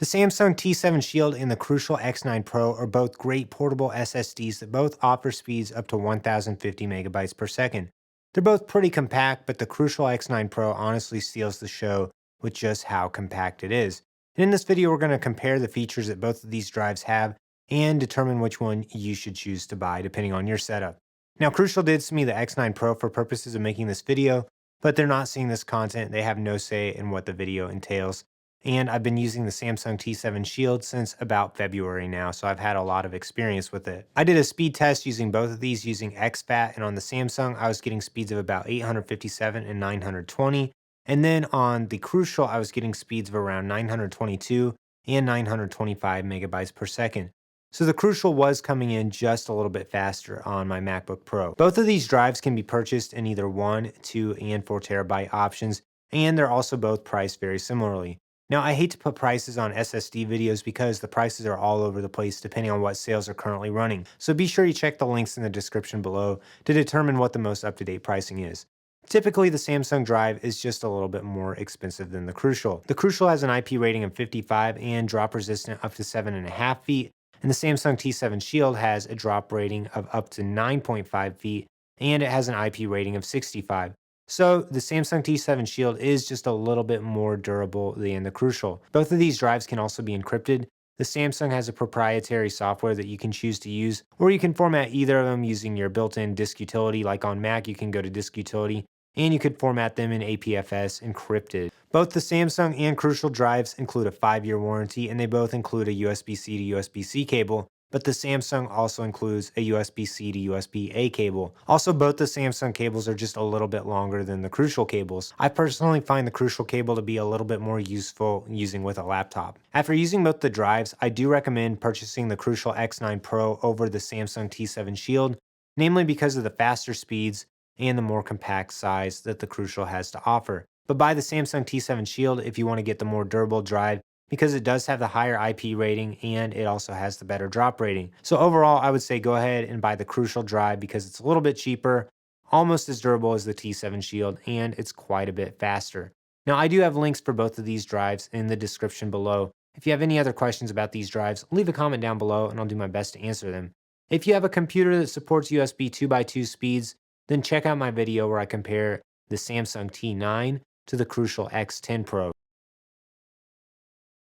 The Samsung T7 Shield and the Crucial X9 Pro are both great portable SSDs that both offer speeds up to 1050 megabytes per second. They're both pretty compact, but the Crucial X9 Pro honestly steals the show with just how compact it is. And in this video, we're going to compare the features that both of these drives have and determine which one you should choose to buy depending on your setup. Now, Crucial did send me the X9 Pro for purposes of making this video, but they're not seeing this content. They have no say in what the video entails. And I've been using the Samsung T7 Shield since about February now, so I've had a lot of experience with it. I did a speed test using both of these using exFAT, and on the Samsung, I was getting speeds of about 857 and 920. And then on the Crucial, I was getting speeds of around 922 and 925 megabytes per second. So the Crucial was coming in just a little bit faster on my MacBook Pro. Both of these drives can be purchased in either 1, 2, and 4 terabyte options, and they're also both priced very similarly. Now, I hate to put prices on SSD videos because the prices are all over the place depending on what sales are currently running. So be sure you check the links in the description below to determine what the most up-to-date pricing is. Typically, the Samsung Drive is just a little bit more expensive than the Crucial. The Crucial has an IP rating of 55 and drop resistant up to 7.5 feet, and the Samsung T7 Shield has a drop rating of up to 9.5 feet, and it has an IP rating of 65. So the Samsung T7 Shield is just a little bit more durable than the Crucial. Both of these drives can also be encrypted. The Samsung has a proprietary software that you can choose to use, or you can format either of them using your built-in disk utility. Like on Mac, you can go to disk utility, and you could format them in APFS encrypted. Both the Samsung and Crucial drives include a 5-year warranty, and they both include a USB-C to USB-C cable, but the Samsung also includes a USB-C to USB-A cable. Also, both the Samsung cables are just a little bit longer than the Crucial cables. I personally find the Crucial cable to be a little bit more useful using with a laptop. After using both the drives, I do recommend purchasing the Crucial X9 Pro over the Samsung T7 Shield, namely because of the faster speeds and the more compact size that the Crucial has to offer. But buy the Samsung T7 Shield if you want to get the more durable drive, because it does have the higher IP rating and it also has the better drop rating. So overall, I would say go ahead and buy the Crucial drive because it's a little bit cheaper, almost as durable as the T7 Shield, and it's quite a bit faster. Now, I do have links for both of these drives in the description below. If you have any other questions about these drives, leave a comment down below and I'll do my best to answer them. If you have a computer that supports USB 2x2 speeds, then check out my video where I compare the Samsung T9 to the Crucial X10 Pro.